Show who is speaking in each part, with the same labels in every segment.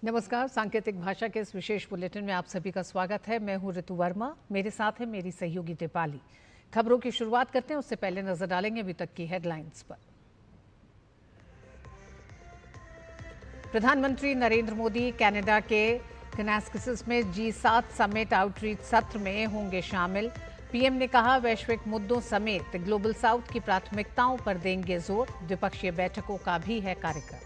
Speaker 1: नमस्कार। सांकेतिक भाषा के इस विशेष बुलेटिन में आप सभी का स्वागत है। मैं हूं ऋतु वर्मा, मेरे साथ है मेरी सहयोगी दीपाली। खबरों की शुरुआत करते हैं, उससे पहले नजर डालेंगे अभी तक की हेडलाइंस पर। प्रधानमंत्री नरेंद्र मोदी कनाडा के कनास्किस में G7 समिट आउटरीच सत्र में होंगे शामिल। पीएम ने कहा, वैश्विक मुद्दों समेत ग्लोबल साउथ की प्राथमिकताओं पर देंगे जोर। द्विपक्षीय बैठकों का भी है कार्यक्रम।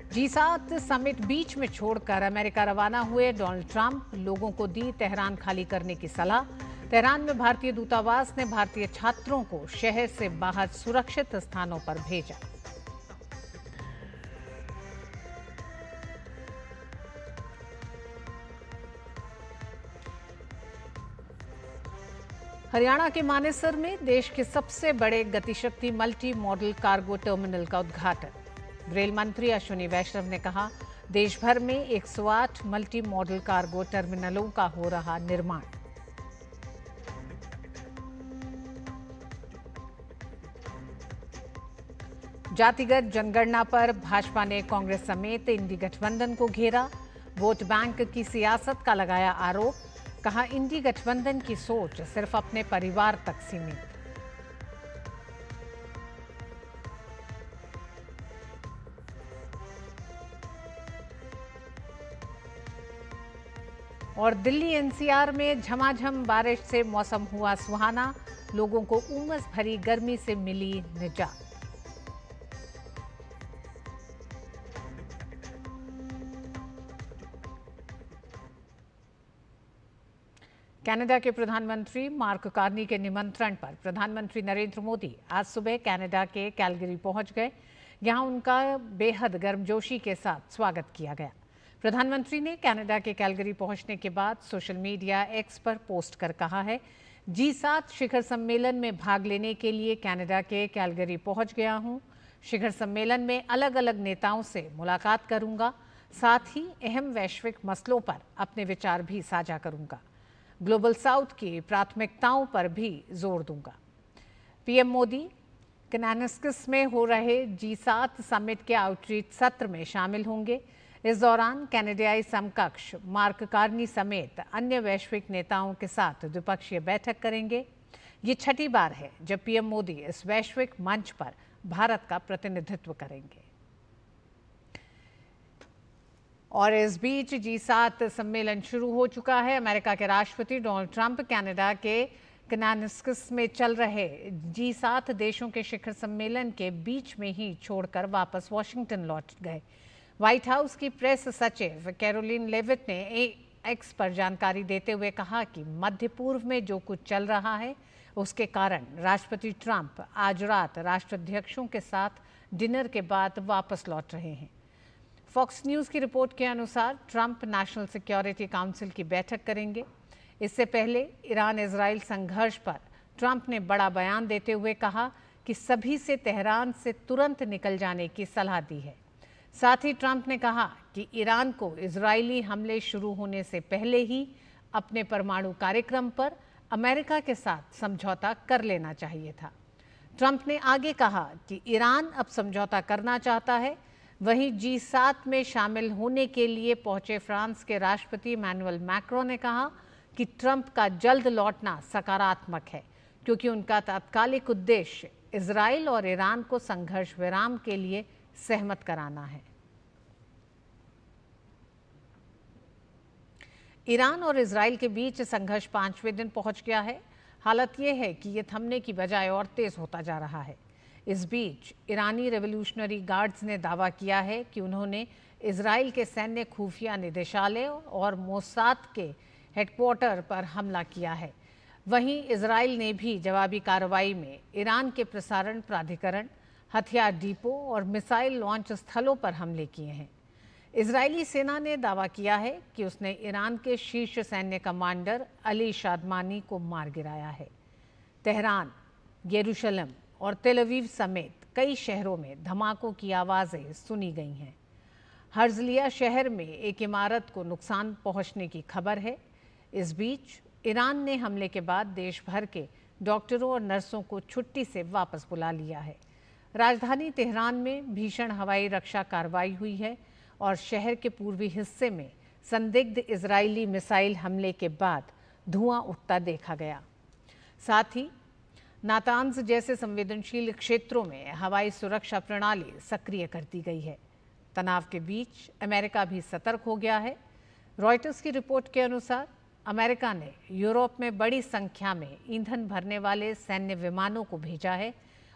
Speaker 1: G7 समिट बीच में छोड़कर अमेरिका रवाना हुए डोनाल्ड ट्रंप, लोगों को दी तेहरान खाली करने की सलाह। तेहरान में भारतीय दूतावास ने भारतीय छात्रों को शहर से बाहर सुरक्षित स्थानों पर भेजा। हरियाणा के मानेसर में देश के सबसे बड़े Gati Shakti multi modal cargo terminal का उद्घाटन। रेल मंत्री अश्विनी वैष्णव ने कहा, देश भर में 108 मल्टी मॉडल कार्गो टर्मिनलों का हो रहा निर्माण। जातिगत जनगणना पर भाजपा ने कांग्रेस समेत इंडी गठबंधन को घेरा। वोट बैंक की सियासत का लगाया आरोप। कहा, इंडी गठबंधन की सोच सिर्फ अपने परिवार तक सीमित। और दिल्ली एनसीआर में झमाझम बारिश से मौसम हुआ सुहाना, लोगों को उमस भरी गर्मी से मिली निजात। कनाडा के प्रधानमंत्री मार्क कार्नी के निमंत्रण पर प्रधानमंत्री नरेंद्र मोदी आज सुबह कनाडा के कैलगरी पहुंच गए। यहां उनका बेहद गर्मजोशी के साथ स्वागत किया गया। प्रधानमंत्री ने कनाडा के कैलगरी पहुंचने के बाद सोशल मीडिया एक्स पर पोस्ट कर कहा है, G7 शिखर सम्मेलन में भाग लेने के लिए कनाडा के कैलगरी पहुंच गया हूं। शिखर सम्मेलन में अलग अलग नेताओं से मुलाकात करूंगा, साथ ही अहम वैश्विक मसलों पर अपने विचार भी साझा करूंगा। ग्लोबल साउथ की प्राथमिकताओं पर भी जोर दूंगा। पीएम मोदी कनास्किस में हो रहे G7 समिट के आउटरीच सत्र में शामिल होंगे। इस दौरान कनाडाई समकक्ष मार्क कार्नी समेत अन्य वैश्विक नेताओं के साथ द्विपक्षीय बैठक करेंगे। ये छठी बार है जब पीएम मोदी इस वैश्विक मंच पर भारत का प्रतिनिधित्व करेंगे। और इस बीच G7 सम्मेलन शुरू हो चुका है। अमेरिका के राष्ट्रपति डोनाल्ड ट्रंप कनाडा के कनास्किस में चल रहे G7 देशों के शिखर सम्मेलन के बीच में ही छोड़कर वापस वॉशिंगटन लौट गए। व्हाइट हाउस की प्रेस सचिव कैरोलिन लेविट ने एक्स पर जानकारी देते हुए कहा कि मध्य पूर्व में जो कुछ चल रहा है उसके कारण राष्ट्रपति ट्रंप आज रात राष्ट्राध्यक्षों के साथ डिनर के बाद वापस लौट रहे हैं। फॉक्स न्यूज़ की रिपोर्ट के अनुसार ट्रंप नेशनल सिक्योरिटी काउंसिल की बैठक करेंगे। इससे पहले ईरान इजराइल संघर्ष पर ट्रंप ने बड़ा बयान देते हुए कहा कि सभी से तेहरान से तुरंत निकल जाने की सलाह दी है। साथ ही ट्रंप ने कहा कि ईरान को इजरायली हमले शुरू होने से पहले ही अपने परमाणु कार्यक्रम पर अमेरिका के साथ समझौता कर लेना चाहिए था। ट्रंप ने आगे कहा कि ईरान अब समझौता करना चाहता है। वहीं G7 में शामिल होने के लिए पहुंचे फ्रांस के राष्ट्रपति इमैनुअल मैक्रों ने कहा कि ट्रंप का जल्द लौटना सकारात्मक है, क्योंकि उनका तात्कालिक उद्देश्य इजराइल और ईरान को संघर्ष विराम के लिए सहमत कराना है। ईरान और इजराइल के बीच संघर्ष 5वें दिन पहुंच गया है। हालत यह है कि यह थमने की बजाय और तेज होता जा रहा है। इस बीच ईरानी रेवोल्यूशनरी गार्ड्स ने दावा किया है कि उन्होंने इजराइल के सैन्य खुफिया निदेशालय और मोसाद के हेडक्वार्टर पर हमला किया है। वहीं इजराइल ने भी जवाबी कार्रवाई में ईरान के प्रसारण प्राधिकरण, हथियार डिपो और मिसाइल लॉन्च स्थलों पर हमले किए हैं। इजरायली सेना ने दावा किया है कि उसने ईरान के शीर्ष सैन्य कमांडर अली शादमानी को मार गिराया है। तेहरान, यरूशलेम और तेल अवीव समेत कई शहरों में धमाकों की आवाज़ें सुनी गई हैं। हर्जलिया शहर में एक इमारत को नुकसान पहुंचने की खबर है। इस बीच ईरान ने हमले के बाद देश भर के डॉक्टरों और नर्सों को छुट्टी से वापस बुला लिया है। राजधानी तेहरान में भीषण हवाई रक्षा कार्रवाई हुई है और शहर के पूर्वी हिस्से में संदिग्ध इजरायली मिसाइल हमले के बाद धुआं उठता देखा गया। साथ ही नातांज जैसे संवेदनशील क्षेत्रों में हवाई सुरक्षा प्रणाली सक्रिय कर दी गई है। तनाव के बीच अमेरिका भी सतर्क हो गया है। रॉयटर्स की रिपोर्ट के अनुसार अमेरिका ने यूरोप में बड़ी संख्या में ईंधन भरने वाले सैन्य विमानों को भेजा है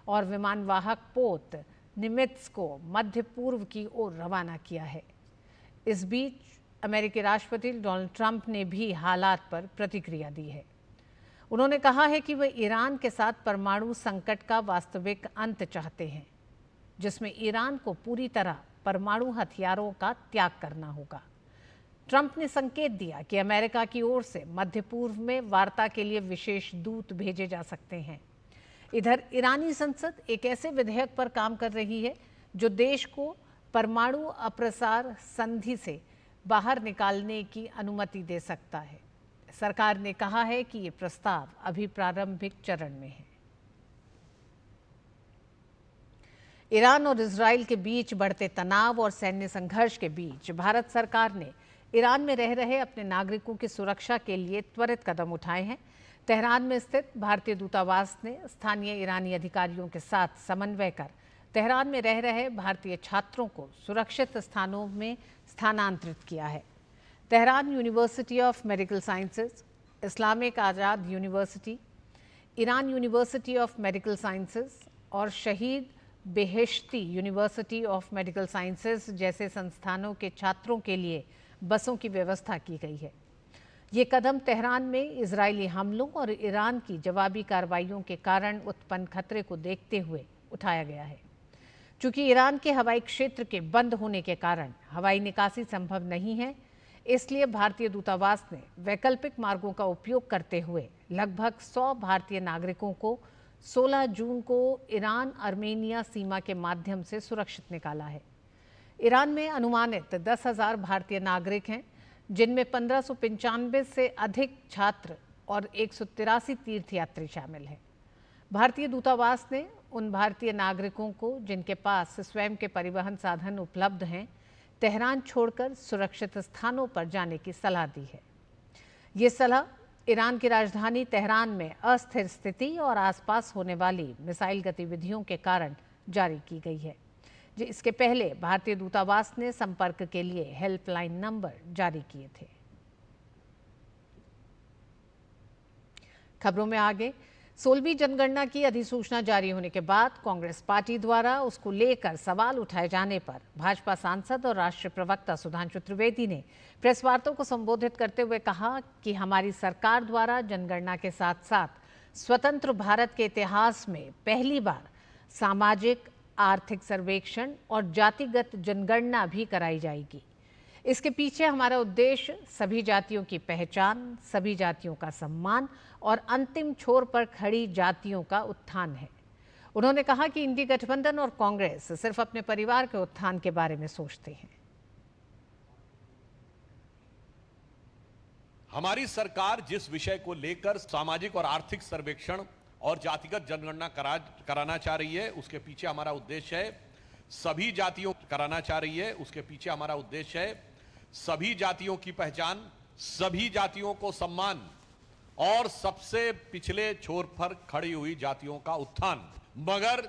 Speaker 1: और विमानवाहक पोत निमित्ज को मध्य पूर्व की ओर रवाना किया है। इस बीच अमेरिकी राष्ट्रपति डोनाल्ड ट्रंप ने भी हालात पर प्रतिक्रिया दी है। उन्होंने कहा है कि वे ईरान के साथ परमाणु संकट का वास्तविक अंत चाहते हैं, जिसमें ईरान को पूरी तरह परमाणु हथियारों का त्याग करना होगा। ट्रंप ने संकेत दिया कि अमेरिका की ओर से मध्य पूर्व में वार्ता के लिए विशेष दूत भेजे जा सकते हैं। इधर ईरानी संसद एक ऐसे विधेयक पर काम कर रही है जो देश को परमाणु अप्रसार संधि से बाहर निकालने की अनुमति दे सकता है। सरकार ने कहा है कि ये प्रस्ताव अभी प्रारंभिक चरण में है। ईरान और इजराइल के बीच बढ़ते तनाव और सैन्य संघर्ष के बीच भारत सरकार ने ईरान में रह रहे अपने नागरिकों की सुरक्षा के लिए त्वरित कदम उठाए हैं। तेहरान में स्थित भारतीय दूतावास ने स्थानीय ईरानी अधिकारियों के साथ समन्वय कर तेहरान में रह रहे भारतीय छात्रों को सुरक्षित स्थानों में स्थानांतरित किया है। Tehran university of medical sciences, Islamic Azad university, Iran university of medical sciences और शहीद Beheshti university of medical sciences जैसे संस्थानों के छात्रों के लिए बसों की व्यवस्था की गई है। ये कदम तेहरान में इजरायली हमलों और ईरान की जवाबी कार्रवाइयों के कारण उत्पन्न खतरे को देखते हुए उठाया गया है। चूंकि ईरान के हवाई क्षेत्र के बंद होने के कारण हवाई निकासी संभव नहीं है, इसलिए भारतीय दूतावास ने वैकल्पिक मार्गों का उपयोग करते हुए लगभग 100 भारतीय नागरिकों को 16 जून को ईरान अर्मेनिया सीमा के माध्यम से सुरक्षित निकाला है। ईरान में अनुमानित 10,000 भारतीय नागरिक हैं, जिनमें 1595 से अधिक छात्र और 183 तीर्थयात्री शामिल हैं। भारतीय दूतावास ने उन भारतीय नागरिकों को जिनके पास स्वयं के परिवहन साधन उपलब्ध हैं, तेहरान छोड़कर सुरक्षित स्थानों पर जाने की सलाह दी है। ये सलाह ईरान की राजधानी तेहरान में अस्थिर स्थिति और आसपास होने वाली मिसाइल गतिविधियों के कारण जारी की गई है। इसके पहले भारतीय दूतावास ने संपर्क के लिए हेल्पलाइन नंबर जारी किए थे। खबरों में आगे, 16वीं जनगणना की अधिसूचना जारी होने के बाद कांग्रेस पार्टी द्वारा उसको लेकर सवाल उठाए जाने पर भाजपा सांसद और राष्ट्रीय प्रवक्ता सुधांशु त्रिवेदी ने प्रेस वार्ता को संबोधित करते हुए कहा कि हमारी सरकार द्वारा जनगणना के साथ साथ स्वतंत्र भारत के इतिहास में पहली बार सामाजिक आर्थिक सर्वेक्षण और जातिगत जनगणना भी कराई जाएगी। इसके पीछे हमारा उद्देश्य सभी जातियों की पहचान, सभी जातियों का सम्मान और अंतिम छोर पर खड़ी जातियों का उत्थान है। उन्होंने कहा कि इंडी गठबंधन और कांग्रेस सिर्फ अपने परिवार के उत्थान के बारे में सोचते हैं।
Speaker 2: हमारी सरकार जिस विषय को लेकर सामाजिक और आर्थिक सर्वेक्षण और जातिगत जनगणना कराना चाह रही है, उसके पीछे हमारा उद्देश्य है सभी जातियों कराना चाह रही है उसके पीछे हमारा उद्देश्य है सभी जातियों की पहचान, सभी जातियों को सम्मान और सबसे पिछले छोर पर खड़ी हुई जातियों का उत्थान। मगर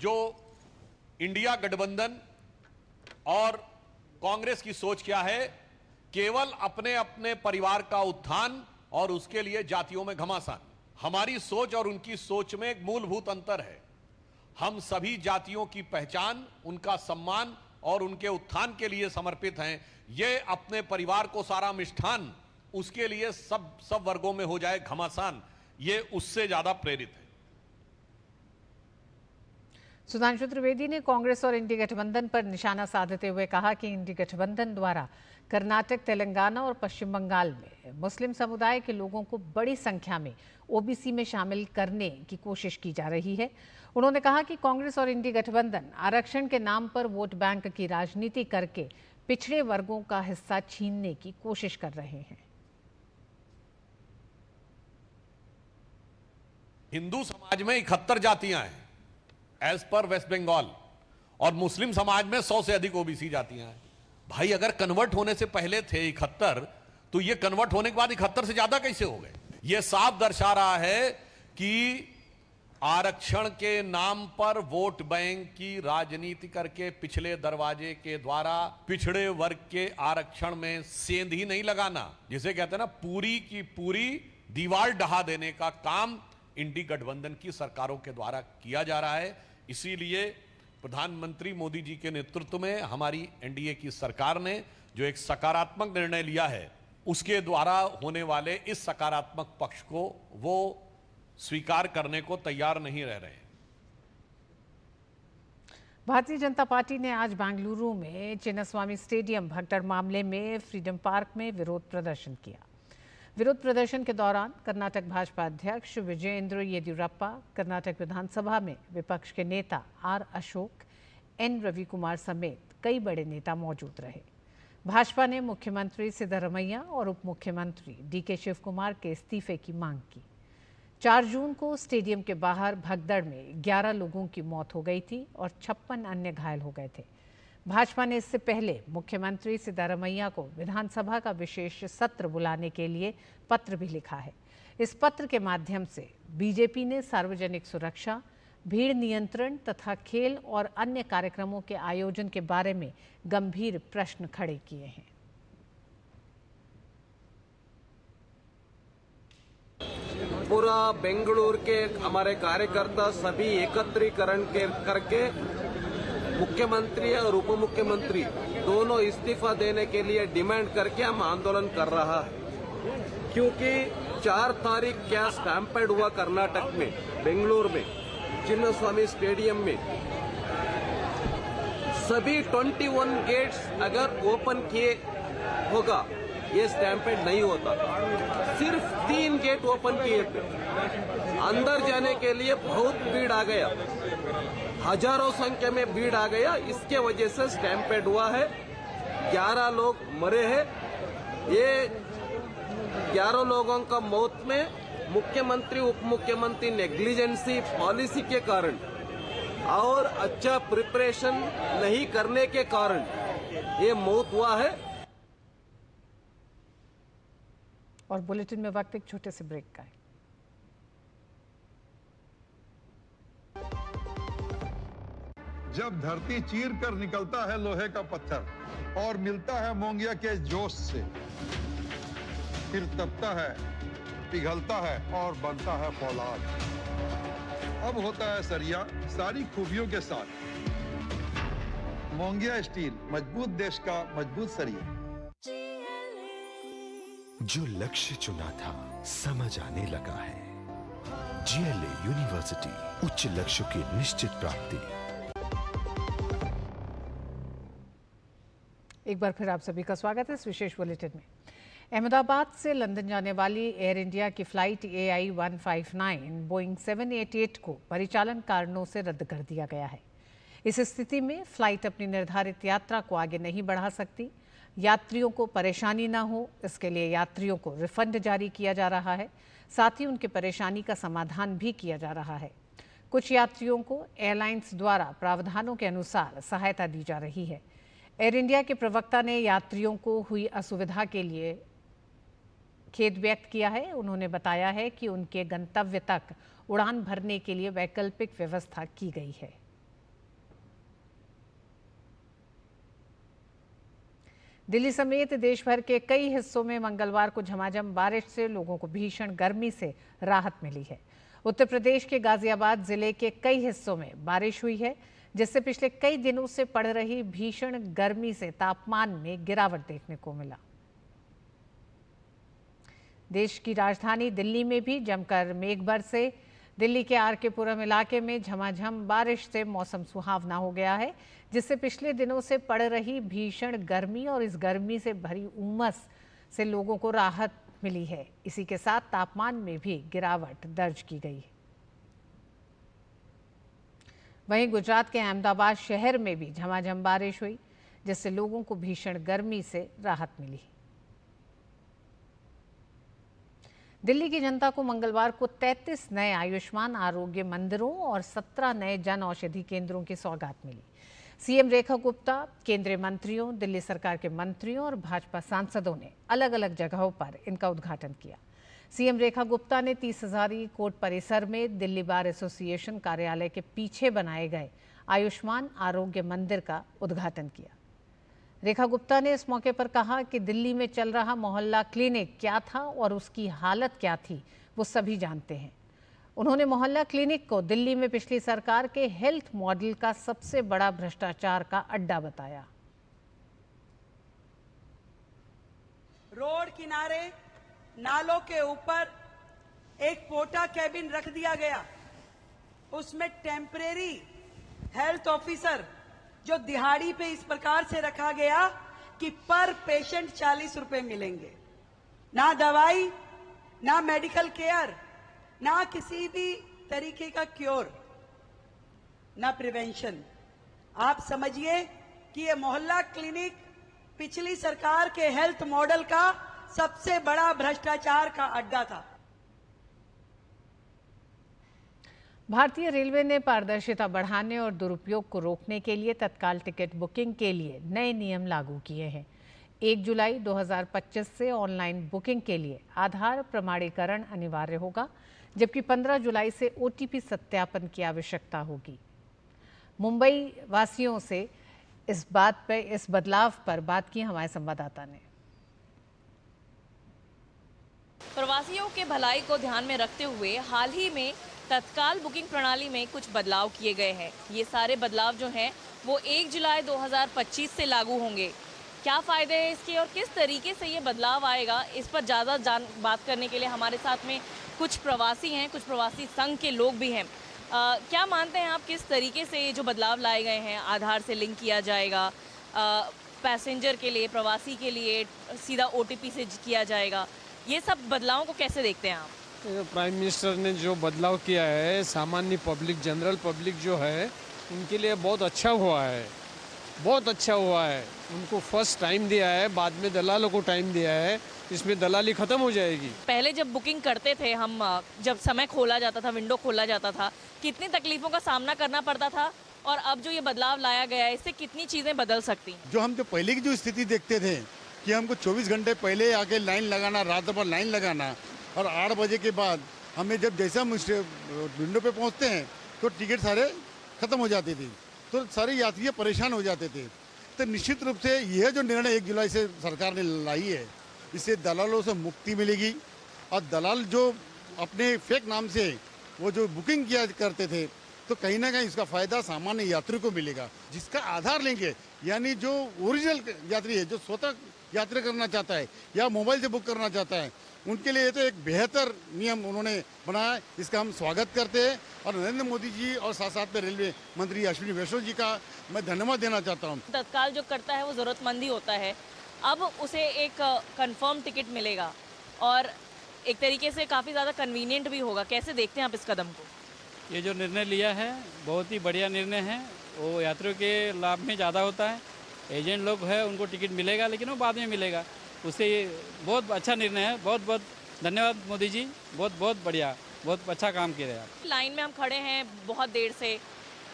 Speaker 2: जो इंडिया गठबंधन और कांग्रेस की सोच क्या है, केवल अपने अपने परिवार का उत्थान और उसके लिए जातियों में घमासान। हमारी सोच और उनकी सोच में एक मूलभूत अंतर है। हम सभी जातियों की पहचान, उनका सम्मान और उनके उत्थान के लिए समर्पित हैं। ये अपने परिवार को सारा मिष्ठान, उसके लिए सब वर्गों में हो जाए घमासान, ये उससे ज्यादा प्रेरित है।
Speaker 1: सुधांशु त्रिवेदी ने कांग्रेस और इंडी गठबंधन पर निशाना साधते हुए कहा कि इंडी गठबंधन द्वारा कर्नाटक, तेलंगाना और पश्चिम बंगाल में मुस्लिम समुदाय के लोगों को बड़ी संख्या में ओबीसी में शामिल करने की कोशिश की जा रही है। उन्होंने कहा कि कांग्रेस और इंडी गठबंधन आरक्षण के नाम पर वोट बैंक की राजनीति करके पिछड़े वर्गों का हिस्सा छीनने की कोशिश कर रहे हैं।
Speaker 2: हिंदू समाज में 71 जातियां हैं एज पर वेस्ट बंगाल, और मुस्लिम समाज में 100 से अधिक ओबीसी जातियां हैं। भाई अगर कन्वर्ट होने से पहले थे 71, तो ये कन्वर्ट होने के बाद 71 से ज्यादा कैसे हो गए? ये साफ दर्शा रहा है कि आरक्षण के नाम पर वोट बैंक की राजनीति करके पिछले दरवाजे के द्वारा पिछड़े वर्ग के आरक्षण में सेंध ही नहीं लगाना, जिसे कहते हैं ना पूरी की पूरी दीवार ढहा देने का काम इंडी गठबंधन की सरकारों के द्वारा किया जा रहा है। इसीलिए प्रधानमंत्री मोदी जी के नेतृत्व में हमारी एनडीए की सरकार ने जो एक सकारात्मक निर्णय लिया है, उसके द्वारा होने वाले इस सकारात्मक पक्ष को वो स्वीकार करने को तैयार नहीं रह रहे।
Speaker 1: भारतीय जनता पार्टी ने आज बेंगलुरु में चिन्नास्वामी स्टेडियम भगदड़ मामले में फ्रीडम पार्क में विरोध प्रदर्शन किया। विरोध प्रदर्शन के दौरान कर्नाटक भाजपा अध्यक्ष विजयेंद्र येदियुरप्पा, कर्नाटक विधानसभा में विपक्ष के नेता आर अशोक, एन रवि कुमार समेत कई बड़े नेता मौजूद रहे। भाजपा ने मुख्यमंत्री सिद्धरमैया और उप मुख्यमंत्री डीके शिव कुमार के इस्तीफे की मांग की। 4 जून को स्टेडियम के बाहर भगदड़ में 11 लोगों की मौत हो गई थी और 56 अन्य घायल हो गए थे। भाजपा ने इससे पहले मुख्यमंत्री सिद्धरमैया को विधानसभा का विशेष सत्र बुलाने के लिए पत्र भी लिखा है। इस पत्र के माध्यम से बीजेपी ने सार्वजनिक सुरक्षा, भीड़ नियंत्रण तथा खेल और अन्य कार्यक्रमों के आयोजन के बारे में गंभीर प्रश्न खड़े किए हैं।
Speaker 3: पूरा बेंगलुरु के हमारे कार्यकर्ता सभी एकत्रीकरण करके मुख्यमंत्री और उप मुख्यमंत्री दोनों इस्तीफा देने के लिए डिमांड करके हम आंदोलन कर रहा है। क्योंकि 4 तारीख क्या स्टैम्पेड हुआ कर्नाटक में, बेंगलुरु में, चिन्नास्वामी स्टेडियम में। सभी 21 गेट्स अगर ओपन किए होगा ये स्टैम्पेड नहीं होता। सिर्फ 3 गेट ओपन किए थे। अंदर जाने के लिए बहुत भीड़ आ गया, हजारों संख्या में भीड़ आ गया। इसके वजह से स्टैम्पेड हुआ है। 11 लोग मरे हैं। ये 11 लोगों का मौत में मुख्यमंत्री उप मुख्यमंत्री नेग्लिजेंसी पॉलिसी के कारण और अच्छा प्रिपरेशन नहीं करने के कारण ये मौत हुआ है।
Speaker 1: और बुलेटिन में वक्त एक छोटे से ब्रेक का है।
Speaker 4: जब धरती चीर कर निकलता है लोहे का पत्थर और मिलता है मोंगिया के जोश से, फिर तपता है, पिघलता है और बनता है फौलाद। अब होता है सरिया सारी खूबियों के साथ। मोंगिया स्टील, मजबूत देश का मजबूत सरिया।
Speaker 5: जो लक्ष्य चुना था समझ आने लगा है। जीएलए यूनिवर्सिटी, उच्च लक्ष्यों की निश्चित प्राप्ति।
Speaker 1: एक बार फिर आप सभी का स्वागत है इस विशेष बुलेटिन में। अहमदाबाद से लंदन जाने वाली एयर इंडिया की फ्लाइट AI 159 बोइंग 788 को परिचालन कारणों से रद्द कर दिया गया है। इस स्थिति में फ्लाइट अपनी निर्धारित यात्रा को आगे नहीं बढ़ा सकती। यात्रियों को परेशानी ना हो, इसके लिए यात्रियों को रिफंड जारी किया जा रहा है। साथ ही उनकी परेशानी का समाधान भी किया जा रहा है। कुछ यात्रियों को एयरलाइंस द्वारा प्रावधानों के अनुसार सहायता दी जा रही है। एयर इंडिया के प्रवक्ता ने यात्रियों को हुई असुविधा के लिए खेद व्यक्त किया है। उन्होंने बताया है कि उनके गंतव्य तक उड़ान भरने के लिए वैकल्पिक व्यवस्था की गई है। दिल्ली समेत देश भर के कई हिस्सों में मंगलवार को झमाझम बारिश से लोगों को भीषण गर्मी से राहत मिली है। उत्तर प्रदेश के गाजियाबाद जिले के कई हिस्सों में बारिश हुई है, जिससे पिछले कई दिनों से पड़ रही भीषण गर्मी से तापमान में गिरावट देखने को मिला। देश की राजधानी दिल्ली में भी जमकर मेघ बरसे। दिल्ली के आर के पुरम इलाके में झमाझम बारिश से मौसम सुहावना हो गया है, जिससे पिछले दिनों से पड़ रही भीषण गर्मी और इस गर्मी से भरी उमस से लोगों को राहत मिली है। इसी के साथ तापमान में भी गिरावट दर्ज की गई है। वहीं गुजरात के अहमदाबाद शहर में भी झमाझम बारिश हुई, जिससे लोगों को भीषण गर्मी से राहत मिली। दिल्ली की जनता को मंगलवार को 33 नए आयुष्मान आरोग्य मंदिरों और 17 नए जन औषधि केंद्रों की सौगात मिली। सीएम रेखा गुप्ता, केंद्रीय मंत्रियों, दिल्ली सरकार के मंत्रियों और भाजपा सांसदों ने अलग अलग जगहों पर इनका उद्घाटन किया। सीएम रेखा गुप्ता ने 30,000 कोर्ट परिसर में दिल्ली बार एसोसिएशन कार्यालय के पीछे बनाए गए आयुष्मान आरोग्य मंदिर का उद्घाटन किया। रेखा गुप्ता ने इस मौके पर कहा कि दिल्ली में चल रहा मोहल्ला क्लिनिक क्या था और उसकी हालत क्या थी, वो सभी जानते हैं। उन्होंने मोहल्ला क्लिनिक को दिल्ली में पिछली सरकार के हेल्थ मॉडल का सबसे बड़ा भ्रष्टाचार का अड्डा बताया।
Speaker 6: रोड किनारे नालों के ऊपर एक पोटा कैबिन रख दिया गया, उसमें टेम्परेरी हेल्थ ऑफिसर जो दिहाड़ी पे इस प्रकार से रखा गया कि पर पेशेंट 40 रुपए मिलेंगे। ना दवाई, ना मेडिकल केयर, ना किसी भी तरीके का क्योर, ना प्रिवेंशन। आप समझिए कि ये मोहल्ला क्लिनिक पिछली सरकार के हेल्थ मॉडल का सबसे बड़ा भ्रष्टाचार का अड्डा था।
Speaker 1: भारतीय रेलवे ने पारदर्शिता बढ़ाने और दुरुपयोग को रोकने के लिए तत्काल टिकट बुकिंग के लिए नए नियम लागू किए हैं। 1 जुलाई 2025 से ऑनलाइन बुकिंग के लिए आधार प्रमाणीकरण अनिवार्य होगा, जबकि 15 जुलाई से ओटीपी सत्यापन की आवश्यकता होगी। मुंबई वासियों से इस बदलाव पर बात की हमारे संवाददाता ने।
Speaker 7: प्रवासियों के भलाई को ध्यान में रखते हुए हाल ही में तत्काल बुकिंग प्रणाली में कुछ बदलाव किए गए हैं। ये सारे बदलाव जो हैं वो 1 जुलाई 2025 से लागू होंगे। क्या फ़ायदे हैं इसके और किस तरीके से ये बदलाव आएगा, इस पर ज़्यादा बात करने के लिए हमारे साथ में कुछ प्रवासी हैं, कुछ प्रवासी संघ के लोग भी हैं। क्या मानते हैं आप, किस तरीके से ये जो बदलाव लाए गए हैं, आधार से लिंक किया जाएगा, पैसेंजर के लिए, प्रवासी के लिए सीधा ओटीपी से किया जाएगा, ये सब बदलावों को कैसे देखते हैं आप?
Speaker 8: प्राइम मिनिस्टर ने जो बदलाव किया है, सामान्य पब्लिक, जनरल पब्लिक जो है उनके लिए बहुत अच्छा हुआ है, बहुत अच्छा हुआ है। उनको फर्स्ट टाइम दिया है, बाद में दलालों को टाइम दिया है, इसमें दलाली खत्म हो जाएगी।
Speaker 7: पहले जब बुकिंग करते थे हम, जब समय खोला जाता था, विंडो खोला जाता था, कितनी तकलीफों का सामना करना पड़ता था, और अब जो ये बदलाव लाया गया है इससे कितनी चीज़ें बदल सकती हैं?
Speaker 9: जो हम जो पहले की जो स्थिति देखते थे कि हमको 24 घंटे पहले आके लाइन लगाना, रात भर लाइन लगाना, और 8 बजे के बाद हमें जब जैसा विंडो पे पहुंचते हैं तो टिकट सारे खत्म हो जाते थे, तो सारे यात्री परेशान हो जाते थे। तो निश्चित रूप से यह जो निर्णय 1 जुलाई से सरकार ने लाई है, इससे दलालों से मुक्ति मिलेगी, और दलाल जो अपने फेक नाम से वो जो बुकिंग किया करते थे, तो कहीं ना कहीं इसका फायदा सामान्य यात्री को मिलेगा। जिसका आधार लेंगे, यानी जो ओरिजिनल यात्री है, जो स्वतः यात्रा करना चाहता है या मोबाइल से बुक करना चाहता है, उनके लिए तो एक बेहतर नियम उन्होंने बनाया, इसका हम स्वागत करते हैं। और नरेंद्र मोदी जी और साथ साथ में रेलवे मंत्री अश्विनी वैष्णव जी का मैं धन्यवाद देना चाहता हूँ।
Speaker 7: तत्काल जो करता है वो ज़रूरतमंद ही होता है, अब उसे एक कंफर्म टिकट मिलेगा और एक तरीके से काफ़ी ज़्यादा कन्वीनियंट भी होगा। कैसे देखते हैं आप इस कदम को?
Speaker 10: ये जो निर्णय लिया है बहुत ही बढ़िया निर्णय है, वो यात्रियों के लाभ में ज़्यादा होता है। एजेंट लोग है उनको टिकट मिलेगा, लेकिन वो बाद में मिलेगा, उससे ये बहुत अच्छा निर्णय है। बहुत बहुत धन्यवाद मोदी जी, बहुत बहुत बढ़िया, बहुत अच्छा काम किया है।
Speaker 7: लाइन में हम खड़े हैं बहुत देर से,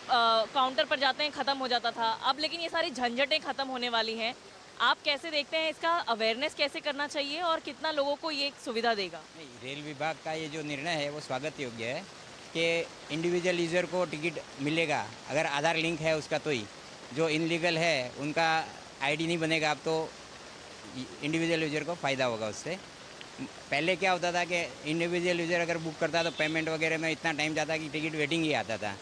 Speaker 7: काउंटर पर जाते हैं, ख़त्म हो जाता था, अब लेकिन ये सारी झंझटें ख़त्म होने वाली हैं। आप कैसे देखते हैं, इसका अवेयरनेस कैसे करना चाहिए और कितना लोगों को ये सुविधा देगा?
Speaker 11: रेल विभाग का ये जो निर्णय है वो स्वागत योग्य है कि इंडिविजुअल यूज़र को टिकट मिलेगा, अगर आधार लिंक है उसका, तो ही जो इनलीगल है उनका आईडी नहीं बनेगा, अब तो इंडिविजुअल यूज़र को फ़ायदा होगा उससे। पहले क्या होता था कि इंडिविजुअल यूज़र अगर बुक करता तो पेमेंट वगैरह में इतना टाइम जाता कि टिकट वेटिंग ही आता था।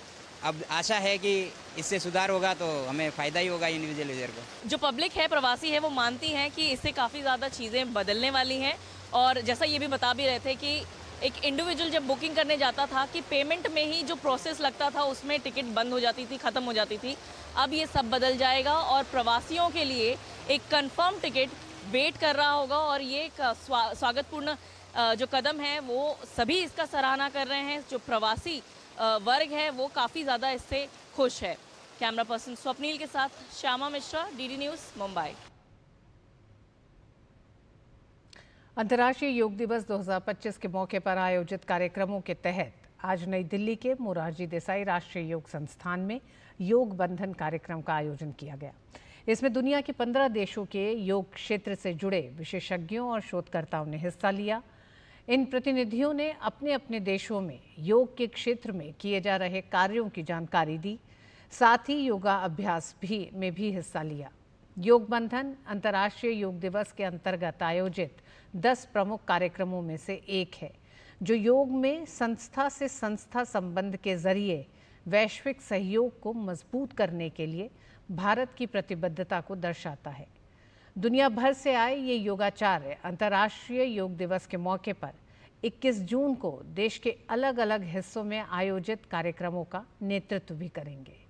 Speaker 11: अब आशा है कि इससे सुधार होगा तो हमें फ़ायदा ही होगा इंडिविजुअल यूज़र को।
Speaker 7: जो पब्लिक है, प्रवासी है, वो मानती हैं कि इससे काफ़ी ज़्यादा चीज़ें बदलने वाली हैं। और जैसा ये भी बता भी रहे थे कि एक इंडिविजुअल जब बुकिंग करने जाता था कि पेमेंट में ही जो प्रोसेस लगता था उसमें टिकट बंद हो जाती थी, ख़त्म हो जाती थी। अब ये सब बदल जाएगा और प्रवासियों के लिए एक कंफर्म टिकट वेट कर रहा होगा। और ये एक स्वागतपूर्ण जो कदम है वो सभी इसका सराहना कर रहे हैं। जो प्रवासी वर्ग है वो काफ़ी ज़्यादा इससे खुश है। कैमरा पर्सन स्वप्नील के साथ श्यामा मिश्रा, डीडी न्यूज़, मुंबई।
Speaker 1: अंतर्राष्ट्रीय योग दिवस 2025 के मौके पर आयोजित कार्यक्रमों के तहत आज नई दिल्ली के मोरारजी देसाई राष्ट्रीय योग संस्थान में योग बंधन कार्यक्रम का आयोजन किया गया। इसमें दुनिया के 15 देशों के योग क्षेत्र से जुड़े विशेषज्ञों और शोधकर्ताओं ने हिस्सा लिया। इन प्रतिनिधियों ने अपने अपने देशों में योग के क्षेत्र में किए जा रहे कार्यों की जानकारी दी, साथ ही योगा अभ्यास में भी हिस्सा लिया। योग बंधन अंतर्राष्ट्रीय योग दिवस के अंतर्गत आयोजित 10 प्रमुख कार्यक्रमों में से एक है, जो योग में संस्था से संस्था संबंध के जरिए वैश्विक सहयोग को मजबूत करने के लिए भारत की प्रतिबद्धता को दर्शाता है। दुनिया भर से आए ये योगाचार्य अंतर्राष्ट्रीय योग दिवस के मौके पर 21 जून को देश के अलग अलग हिस्सों में आयोजित कार्यक्रमों का नेतृत्व भी करेंगे।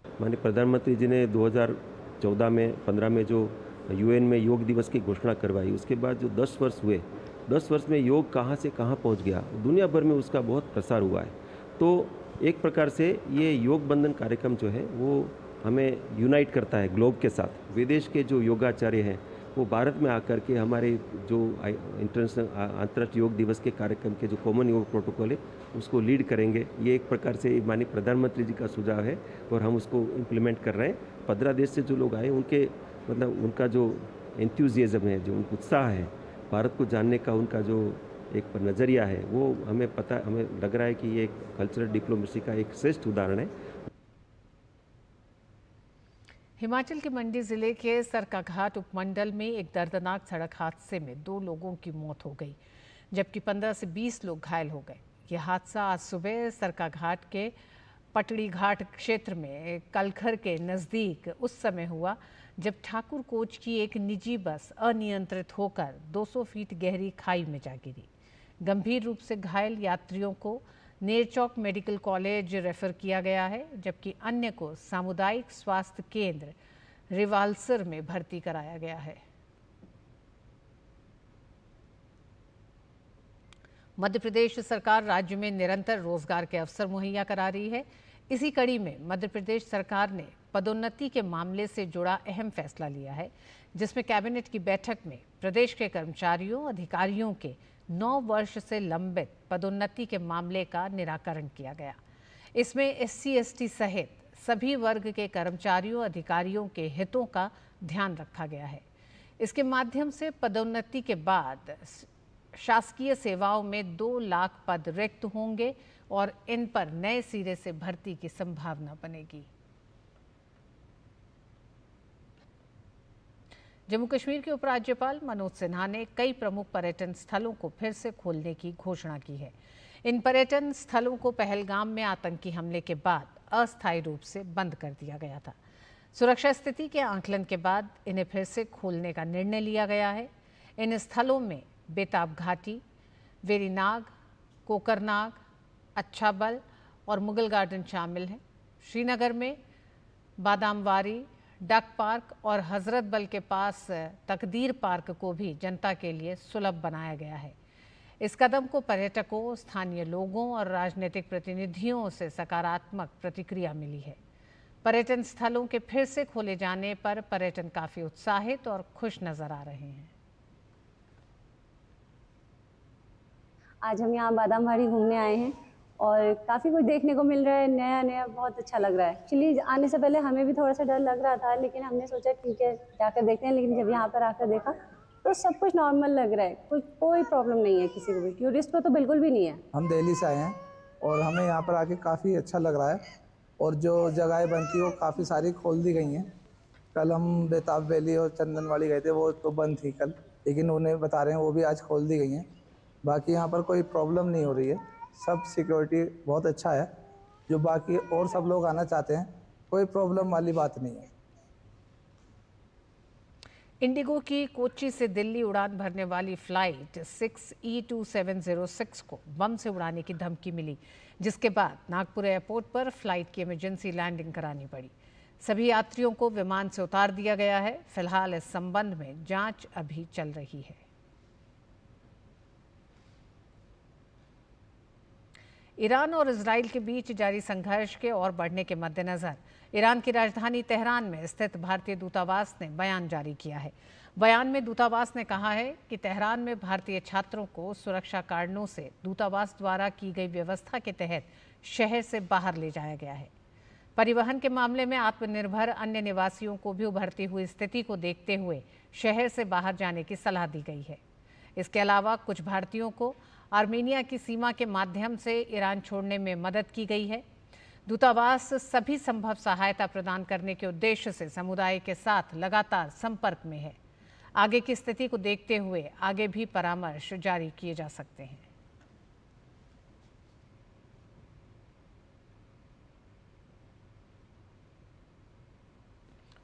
Speaker 12: माननीय प्रधानमंत्री जी ने 2014 में 15 में जो यूएन में योग दिवस की घोषणा करवाई, उसके बाद जो 10 वर्ष हुए, 10 वर्ष में योग कहाँ से कहाँ पहुँच गया, दुनिया भर में उसका बहुत प्रसार हुआ है। तो एक प्रकार से ये योग बंधन कार्यक्रम जो है वो हमें यूनाइट करता है ग्लोब के साथ। विदेश के जो योगाचार्य हैं वो भारत में आकर के हमारे जो इंटरनेशनल अंतर्राष्ट्रीय योग दिवस के कार्यक्रम के जो कॉमन योग प्रोटोकॉल है उसको लीड करेंगे। ये एक प्रकार से माननीय प्रधानमंत्री जी का सुझाव है और हम उसको इम्प्लीमेंट कर रहे हैं। 15 देश से जो लोग आए उनके मतलब उनका जो एंथुजियाज्म है, जो उनका उत्साह है भारत को जानने का, उनका जो एक नज़रिया है, वो हमें लग रहा है कि ये एक कल्चरल डिप्लोमेसी का एक श्रेष्ठ उदाहरण है।
Speaker 1: हिमाचल के मंडी जिले के सरकाघाट उपमंडल में एक दर्दनाक सड़क हादसे में 2 लोगों की मौत हो गई, जबकि 15 से 20 लोग घायल हो गए। यह हादसा आज सुबह सरकाघाट के पटड़ी घाट क्षेत्र में कलखर के नज़दीक उस समय हुआ जब ठाकुर कोच की एक निजी बस अनियंत्रित होकर 200 फीट गहरी खाई में जा गिरी। गंभीर रूप से घायल यात्रियों को नेरचौक मेडिकल कॉलेज रेफर किया गया है, जबकि अन्य को सामुदायिक स्वास्थ्य केंद्र रिवाल्सर में भर्ती कराया गया है। मध्य प्रदेश सरकार राज्य में निरंतर रोजगार के अवसर मुहैया करा रही है। इसी कड़ी में मध्य प्रदेश सरकार ने पदोन्नति के मामले से जुड़ा अहम फैसला लिया है, जिसमें कैबिनेट की बैठक में प्रदेश के कर्मचारियों अधिकारियों के 9 वर्ष से लंबित पदोन्नति के मामले का निराकरण किया गया। इसमें SC/ST सहित सभी वर्ग के कर्मचारियों अधिकारियों के हितों का ध्यान रखा गया है। इसके माध्यम से पदोन्नति के बाद शासकीय सेवाओं में 2 लाख पद रिक्त होंगे और इन पर नए सिरे से भर्ती की संभावना बनेगी। जम्मू कश्मीर के उपराज्यपाल मनोज सिन्हा ने कई प्रमुख पर्यटन स्थलों को फिर से खोलने की घोषणा की है। इन पर्यटन स्थलों को पहलगाम में आतंकी हमले के बाद अस्थायी रूप से बंद कर दिया गया था। सुरक्षा स्थिति के आकलन के बाद इन्हें फिर से खोलने का निर्णय लिया गया है। इन स्थलों में बेताब घाटी, वेरीनाग, कोकरनाग, अच्छाबल और मुगल गार्डन शामिल हैं। श्रीनगर में बादामवारी, डक पार्क और हजरत बल के पास तकदीर पार्क को भी जनता के लिए सुलभ बनाया गया है। इस कदम को पर्यटकों, स्थानीय लोगों और राजनीतिक प्रतिनिधियों से सकारात्मक प्रतिक्रिया मिली है। पर्यटन स्थलों के फिर से खोले जाने पर पर्यटन काफ़ी उत्साहित और खुश नजर आ रहे हैं।
Speaker 13: आज हम यहाँ बादामवाड़ी घूमने आए हैं और काफ़ी कुछ देखने को मिल रहा है, नया नया, बहुत अच्छा लग रहा है। एक्चुअली आने से पहले हमें भी थोड़ा सा डर लग रहा था, लेकिन हमने सोचा ठीक है जाकर देखते हैं। लेकिन जब यहाँ पर आकर देखा तो सब कुछ नॉर्मल लग रहा है, कोई प्रॉब्लम नहीं है किसी को भी, टूरिस्ट को तो बिल्कुल भी नहीं है।
Speaker 14: हम दिल्ली से आए हैं और हमें यहाँ पर आके काफ़ी अच्छा लग रहा है और जो जगहें बनती वो काफ़ी सारी खोल दी गई हैं। कल हम बेताब वैली और चंदनवाड़ी गए थे, वो तो बंद थी कल, लेकिन उन्हें बता रहे हैं वो भी आज खोल दी गई हैं। बाकी यहाँ पर कोई प्रॉब्लम नहीं हो रही है, सब सिक्योरिटी बहुत अच्छा है। जो बाकी और सब लोग आना चाहते हैं, कोई प्रॉब्लम वाली बात नहीं है।
Speaker 1: इंडिगो की कोच्चि से दिल्ली उड़ान भरने वाली फ्लाइट 6E2706 को बम से उड़ाने की धमकी मिली, जिसके बाद नागपुर एयरपोर्ट पर फ्लाइट की इमरजेंसी लैंडिंग करानी पड़ी। सभी यात्रियों को विमान से उतार दिया गया है। फिलहाल इस संबंध में जांच अभी चल रही है। ईरान और इजराइल के बीच जारी संघर्ष के और बढ़ने के मद्देनजर ईरान की राजधानी तेहरान में स्थित भारतीय दूतावास ने बयान जारी किया है। बयान में दूतावास ने कहा है कि तेहरान में भारतीय छात्रों को सुरक्षा कारणों से दूतावास द्वारा की गई व्यवस्था के तहत शहर से बाहर ले जाया गया है। परिवहन के मामले में आत्मनिर्भर अन्य निवासियों को भी उभरती हुई स्थिति को देखते हुए शहर से बाहर जाने की सलाह दी गई है। इसके अलावा कुछ भारतीयों को आर्मीनिया की सीमा के माध्यम से ईरान छोड़ने में मदद की गई है। दूतावास सभी संभव सहायता प्रदान करने के उद्देश्य से समुदाय के साथ लगातार संपर्क में है। आगे की स्थिति को देखते हुए आगे भी परामर्श जारी किए जा सकते हैं।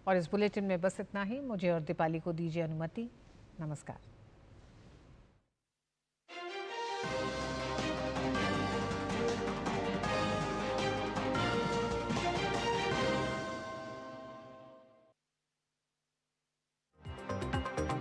Speaker 1: और इस बुलेटिन में बस इतना ही। मुझे और दीपाली को दीजिए अनुमति। नमस्कार।